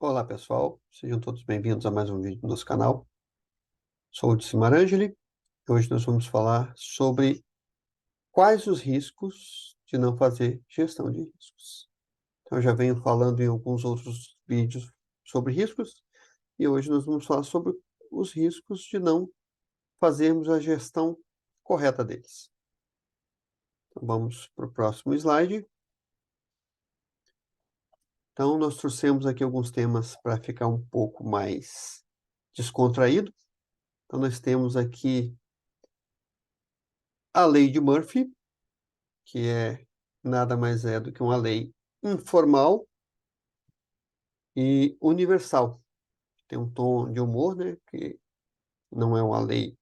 Olá, pessoal. Sejam todos bem-vindos a mais um vídeo do nosso canal. Sou o Dicimar Angeli e hoje nós vamos falar sobre quais os riscos de não fazer gestão de riscos. Então, eu já venho falando em alguns outros vídeos sobre riscos e hoje nós vamos falar sobre os riscos de não fazermos a gestão correta deles. Então, vamos para o próximo slide. Então, nós trouxemos aqui alguns temas para ficar um pouco mais descontraído. Então, nós temos aqui a lei de Murphy, que é nada mais é do que uma lei informal e universal. Tem um tom de humor, né, que não é uma lei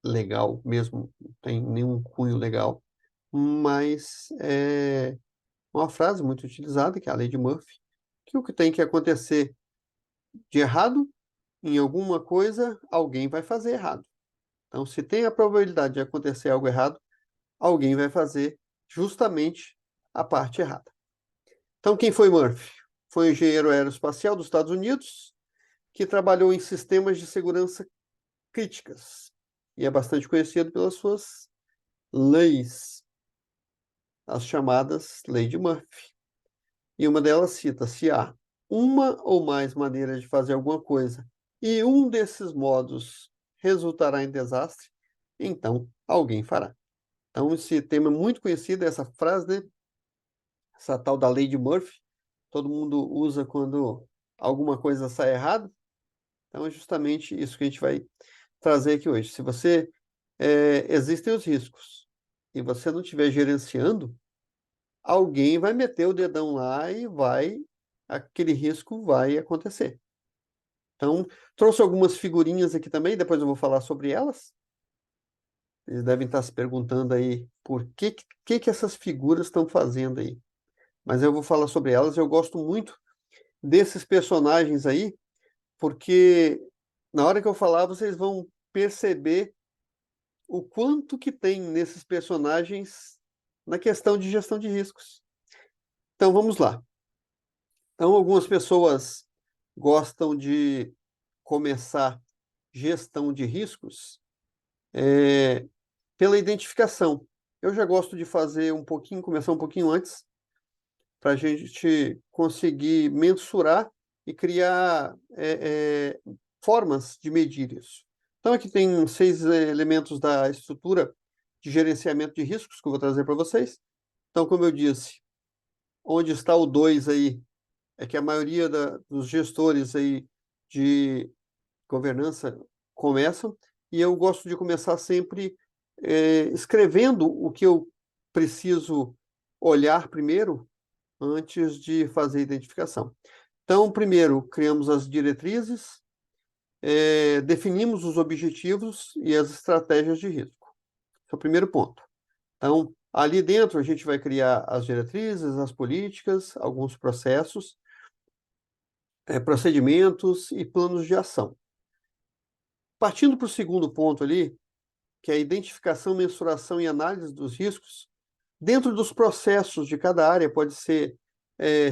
legal mesmo, não tem nenhum cunho legal, mas é uma frase muito utilizada, que é a lei de Murphy, que o que tem que acontecer de errado em alguma coisa, alguém vai fazer errado. Então, se tem a probabilidade de acontecer algo errado, alguém vai fazer justamente a parte errada. Então, quem foi Murphy? Foi um engenheiro aeroespacial dos Estados Unidos que trabalhou em sistemas de segurança críticas e é bastante conhecido pelas suas leis, as chamadas Lei de Murphy. E uma delas cita: se há uma ou mais maneiras de fazer alguma coisa e um desses modos resultará em desastre, então alguém fará. Então, esse tema é muito conhecido, essa frase, né? Essa tal da Lei de Murphy, todo mundo usa quando alguma coisa sai errado. Então, é justamente isso que a gente vai trazer aqui hoje. Se você existem os riscos e você não estiver gerenciando, alguém vai meter o dedão lá e aquele risco vai acontecer. Então, trouxe algumas figurinhas aqui também, depois eu vou falar sobre elas. Eles devem estar se perguntando aí por que essas figuras estão fazendo aí. Mas eu vou falar sobre elas. Eu gosto muito desses personagens aí, porque na hora que eu falar, vocês vão perceber o quanto que tem nesses personagens na questão de gestão de riscos. Então, vamos lá. Então, algumas pessoas gostam de começar gestão de riscos pela identificação. Eu já gosto de fazer um pouquinho, começar um pouquinho antes, para a gente conseguir mensurar e criar formas de medir isso. Então, aqui tem 6 elementos da estrutura de gerenciamento de riscos que eu vou trazer para vocês. Então, como eu disse, onde está o 2 aí, é que a maioria dos gestores aí de governança começam, e eu gosto de começar sempre escrevendo o que eu preciso olhar primeiro antes de fazer a identificação. Então, primeiro, criamos as diretrizes, definimos os objetivos e as estratégias de risco. Esse é o primeiro ponto. Então, ali dentro, a gente vai criar as diretrizes, as políticas, alguns processos, procedimentos e planos de ação. Partindo para o segundo ponto ali, que é a identificação, mensuração e análise dos riscos, dentro dos processos de cada área, pode ser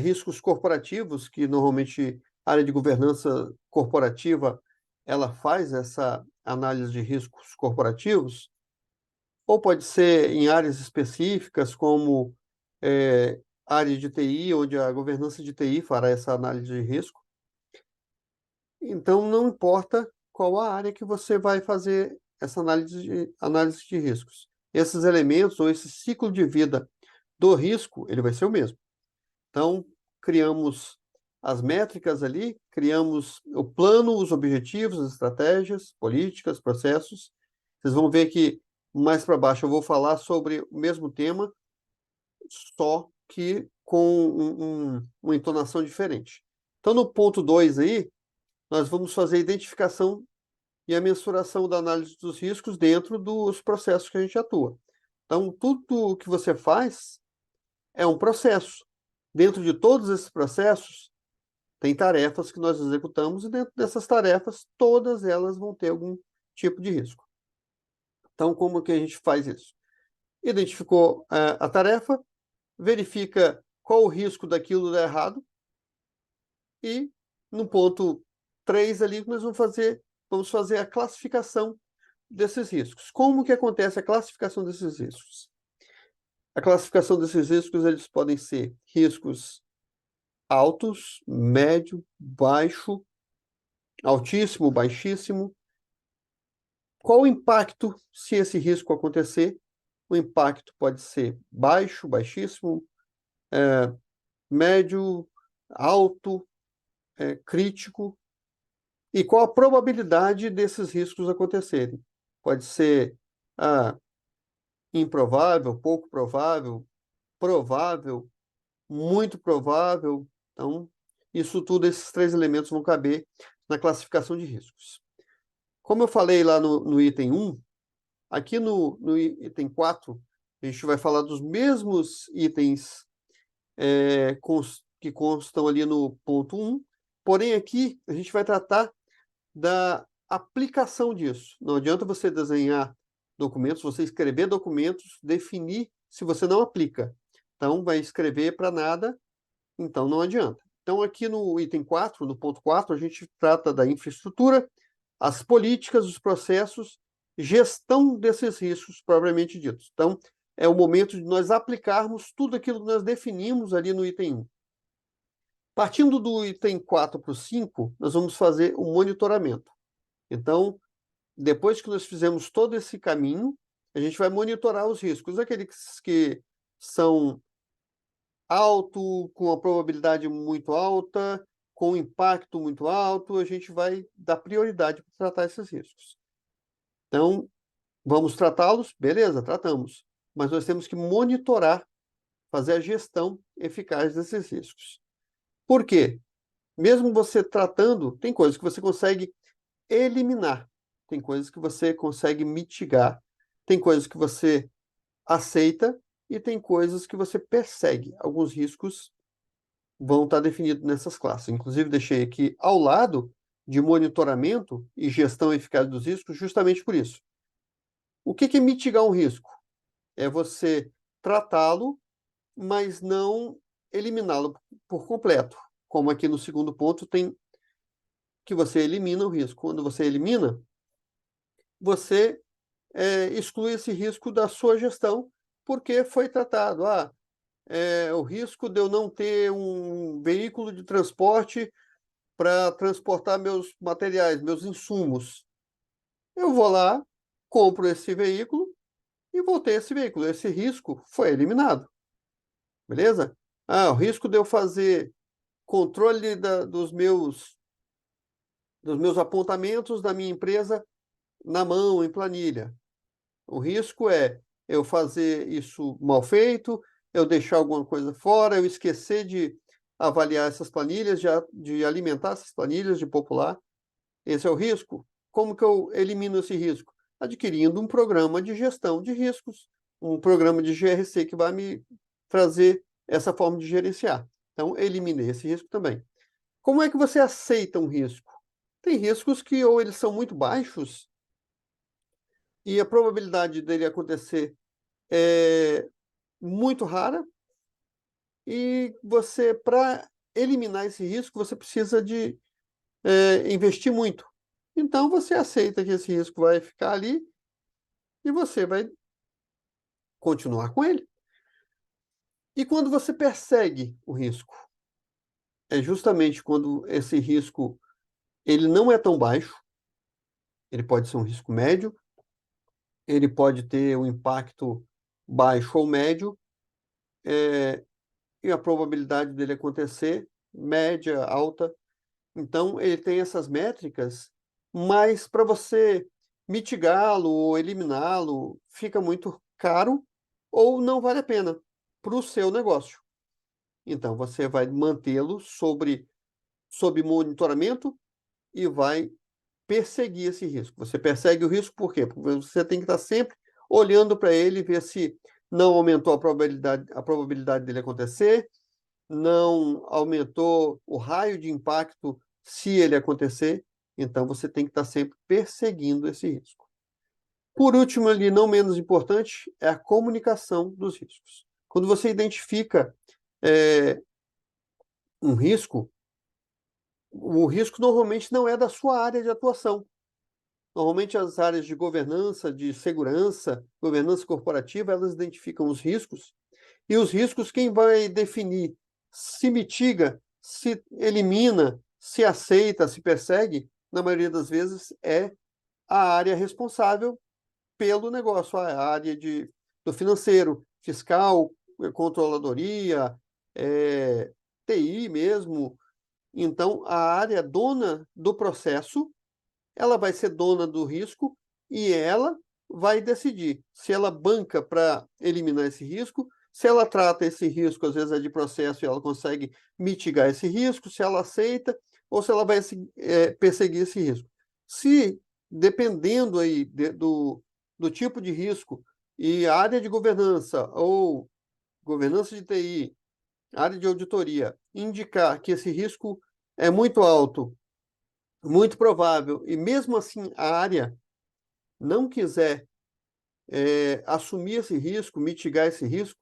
riscos corporativos, que normalmente a área de governança corporativa ela faz essa análise de riscos corporativos, ou pode ser em áreas específicas, como área de TI, onde a governança de TI fará essa análise de risco. Então, não importa qual a área que você vai fazer essa análise de riscos. Esses elementos, ou esse ciclo de vida do risco, ele vai ser o mesmo. Então, criamos as métricas ali, criamos o plano, os objetivos, as estratégias, políticas, processos. Vocês vão ver que mais para baixo eu vou falar sobre o mesmo tema, só que com uma entonação diferente. Então, no ponto 2 aí, nós vamos fazer a identificação e a mensuração da análise dos riscos dentro dos processos que a gente atua. Então, tudo o que você faz é um processo. Dentro de todos esses processos, tem tarefas que nós executamos e dentro dessas tarefas, todas elas vão ter algum tipo de risco. Então, como que a gente faz isso? Identificou a tarefa, verifica qual o risco daquilo dar errado e no ponto 3 ali, nós vamos fazer a classificação desses riscos. Como que acontece a classificação desses riscos? A classificação desses riscos, eles podem ser riscos altos, médio, baixo, altíssimo, baixíssimo. Qual o impacto se esse risco acontecer? O impacto pode ser baixo, baixíssimo, médio, alto, crítico. E qual a probabilidade desses riscos acontecerem? Pode ser improvável, pouco provável, provável, muito provável. Então, isso tudo, esses três elementos vão caber na classificação de riscos. Como eu falei lá no item 1, aqui no item 4, a gente vai falar dos mesmos itens que constam ali no ponto 1, porém aqui a gente vai tratar da aplicação disso. Não adianta você desenhar documentos, você escrever documentos, definir se você não aplica. Então, vai escrever para nada, então não adianta. Então, aqui no item 4, no ponto 4, a gente trata da infraestrutura, as políticas, os processos, gestão desses riscos propriamente ditos. Então, é o momento de nós aplicarmos tudo aquilo que nós definimos ali no item 1. Partindo do item 4 para o 5, nós vamos fazer o monitoramento. Então, depois que nós fizemos todo esse caminho, a gente vai monitorar os riscos. Aqueles que são alto, com a probabilidade muito alta, com impacto muito alto, a gente vai dar prioridade para tratar esses riscos. Então, vamos tratá-los? Beleza, tratamos. Mas nós temos que monitorar, fazer a gestão eficaz desses riscos. Por quê? Mesmo você tratando, tem coisas que você consegue eliminar, tem coisas que você consegue mitigar, tem coisas que você aceita e tem coisas que você persegue. Alguns riscos vão estar definidos nessas classes. Inclusive, deixei aqui ao lado de monitoramento e gestão eficaz dos riscos, justamente por isso. O que é mitigar um risco? É você tratá-lo, mas não eliminá-lo por completo. Como aqui no segundo ponto tem que você elimina o risco. Quando você elimina, você exclui esse risco da sua gestão, porque foi tratado. O risco de eu não ter um veículo de transporte para transportar meus materiais, meus insumos. Eu vou lá, compro esse veículo e vou ter esse veículo. Esse risco foi eliminado. Beleza? O risco de eu fazer controle dos meus apontamentos da minha empresa na mão, em planilha. O risco é eu fazer isso mal feito, eu deixar alguma coisa fora, eu esquecer de avaliar essas planilhas, de alimentar essas planilhas, de popular. Esse é o risco. Como que eu elimino esse risco? Adquirindo um programa de gestão de riscos, um programa de GRC que vai me trazer essa forma de gerenciar. Então, eliminei esse risco também. Como é que você aceita um risco? Tem riscos que ou eles são muito baixos e a probabilidade dele acontecer é muito rara, e você, para eliminar esse risco, você precisa de investir muito. Então, você aceita que esse risco vai ficar ali e você vai continuar com ele. E quando você persegue o risco, é justamente quando esse risco ele não é tão baixo, ele pode ser um risco médio, ele pode ter um impacto baixo ou médio, e a probabilidade dele acontecer, média, alta. Então, ele tem essas métricas, mas para você mitigá-lo ou eliminá-lo, fica muito caro ou não vale a pena para o seu negócio. Então, você vai mantê-lo sob monitoramento e vai perseguir esse risco. Você persegue o risco por quê? Porque você tem que estar sempre olhando para ele e ver se não aumentou a probabilidade dele acontecer, não aumentou o raio de impacto se ele acontecer. Então, você tem que estar sempre perseguindo esse risco. Por último, ali, não menos importante, é a comunicação dos riscos. Quando você identifica um risco, o risco normalmente não é da sua área de atuação. Normalmente as áreas de governança, de segurança, governança corporativa, elas identificam os riscos, e os riscos quem vai definir se mitiga, se elimina, se aceita, se persegue, na maioria das vezes é a área responsável pelo negócio, a área do financeiro, fiscal, controladoria, TI mesmo. Então, a área dona do processo, ela vai ser dona do risco e ela vai decidir se ela banca para eliminar esse risco, se ela trata esse risco, às vezes é de processo e ela consegue mitigar esse risco, se ela aceita ou se ela vai perseguir esse risco. Se, dependendo aí do tipo de risco e a área de governança ou governança de TI, área de auditoria, indicar que esse risco é muito alto, muito provável, e mesmo assim a área não quiser assumir esse risco, mitigar esse risco,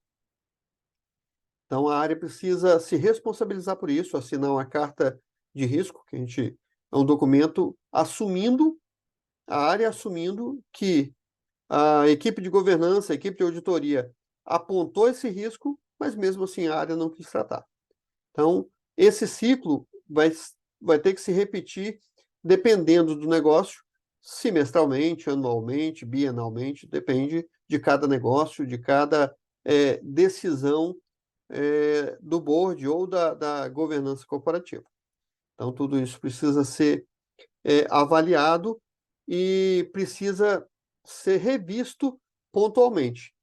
então a área precisa se responsabilizar por isso, assinar uma carta de risco, que é um documento assumindo, a área assumindo que a equipe de governança, a equipe de auditoria apontou esse risco, mas mesmo assim a área não quis tratar. Então, esse ciclo vai ter que se repetir dependendo do negócio, semestralmente, anualmente, bienalmente, depende de cada negócio, de cada decisão do board ou da governança corporativa. Então, tudo isso precisa ser avaliado e precisa ser revisto pontualmente.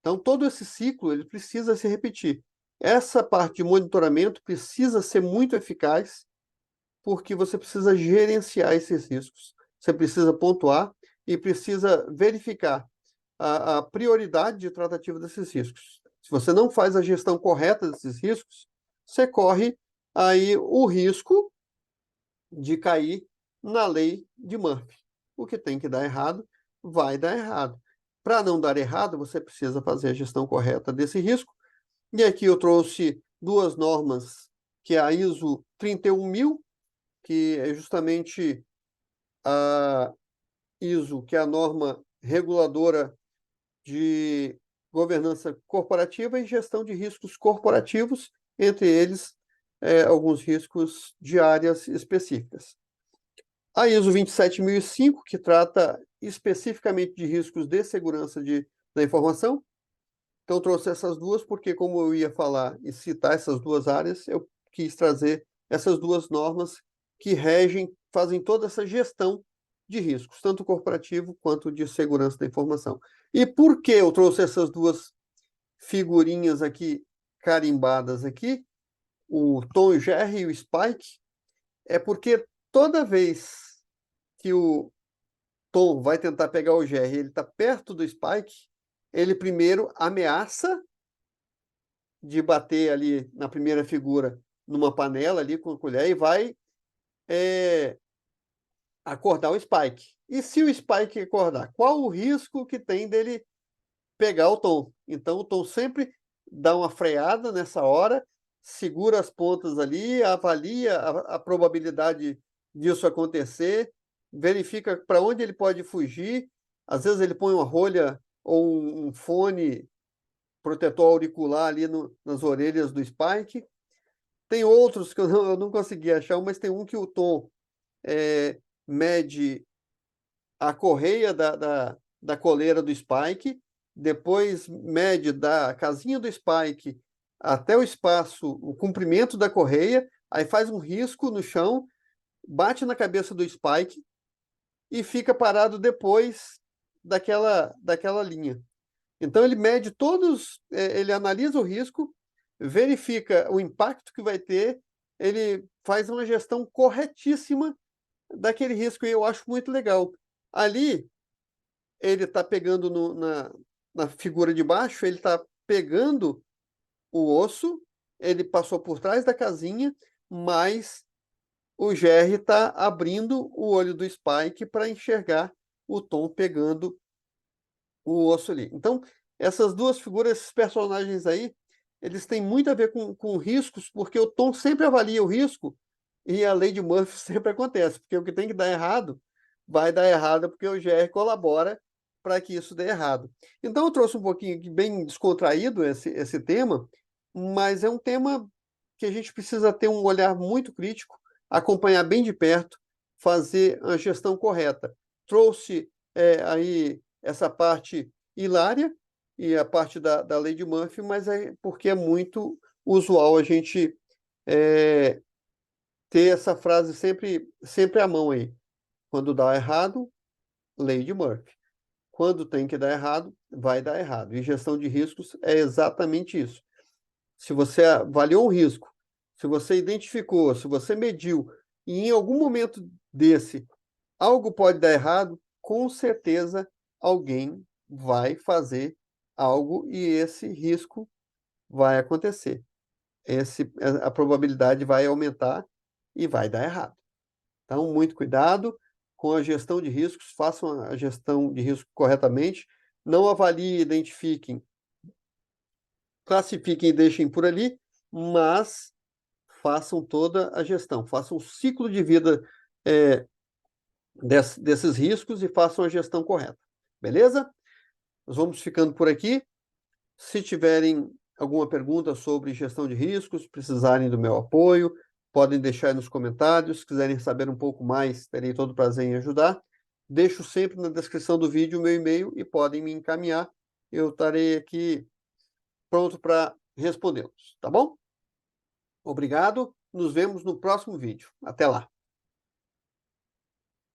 Então, todo esse ciclo ele precisa se repetir. Essa parte de monitoramento precisa ser muito eficaz, porque você precisa gerenciar esses riscos. Você precisa pontuar e precisa verificar a prioridade de tratativa desses riscos. Se você não faz a gestão correta desses riscos, você corre aí o risco de cair na lei de Murphy. O que tem que dar errado, vai dar errado. Para não dar errado, você precisa fazer a gestão correta desse risco. E aqui eu trouxe duas normas, que é a ISO 31000, que é justamente a ISO, que é a norma reguladora de governança corporativa e gestão de riscos corporativos, entre eles alguns riscos de áreas específicas. A ISO 27005, que trata especificamente de riscos de segurança da informação. Então, trouxe essas duas porque, como eu ia falar e citar essas duas áreas, eu quis trazer essas duas normas que regem, fazem toda essa gestão de riscos, tanto corporativo quanto de segurança da informação. E por que eu trouxe essas duas figurinhas aqui, carimbadas aqui, o Tom e Jerry e o Spike? É porque toda vez que o Tom vai tentar pegar o Jerry, ele está perto do Spike, ele primeiro ameaça de bater ali na primeira figura numa panela ali com a colher e vai acordar o Spike. E se o Spike acordar, qual o risco que tem dele pegar o Tom? Então o Tom sempre dá uma freada nessa hora, segura as pontas ali, avalia a probabilidade disso acontecer, verifica para onde ele pode fugir. Às vezes ele põe uma rolha ou um fone protetor auricular ali nas orelhas do Spike. Tem outros que eu não consegui achar, mas tem um que o Tom mede a correia da coleira do Spike, depois mede da casinha do Spike até o espaço, o comprimento da correia, aí faz um risco no chão, bate na cabeça do Spike e fica parado depois daquela linha. Então, ele mede todos, ele analisa o risco, verifica o impacto que vai ter, ele faz uma gestão corretíssima daquele risco, e eu acho muito legal. Ali, ele está pegando na figura de baixo, ele está pegando o osso, ele passou por trás da casinha, mas o Jerry está abrindo o olho do Spike para enxergar o Tom pegando o osso ali. Então, essas duas figuras, esses personagens aí, eles têm muito a ver com riscos, porque o Tom sempre avalia o risco E a lei de Murphy sempre acontece, porque o que tem que dar errado, vai dar errado, porque o GR colabora para que isso dê errado. Então, eu trouxe um pouquinho aqui, bem descontraído esse tema, mas é um tema que a gente precisa ter um olhar muito crítico, acompanhar bem de perto, fazer a gestão correta. Trouxe aí essa parte hilária e a parte da lei de Murphy, mas é porque é muito usual a gente ter essa frase sempre à mão aí. Quando dá errado, lei de Murphy. Quando tem que dar errado, vai dar errado. E gestão de riscos é exatamente isso. Se você avaliou um risco, se você identificou, se você mediu, e em algum momento desse algo pode dar errado, com certeza alguém vai fazer algo e esse risco vai acontecer. A probabilidade vai aumentar e vai dar errado. Então, muito cuidado com a gestão de riscos, façam a gestão de risco corretamente, não avaliem, identifiquem, classifiquem e deixem por ali, mas façam toda a gestão, façam o ciclo de vida desses riscos e façam a gestão correta. Beleza? Nós vamos ficando por aqui. Se tiverem alguma pergunta sobre gestão de riscos, precisarem do meu apoio, podem deixar aí nos comentários. Se quiserem saber um pouco mais, terei todo o prazer em ajudar. Deixo sempre na descrição do vídeo o meu e-mail e podem me encaminhar. Eu estarei aqui pronto para respondê-los, tá bom? Obrigado. Nos vemos no próximo vídeo. Até lá.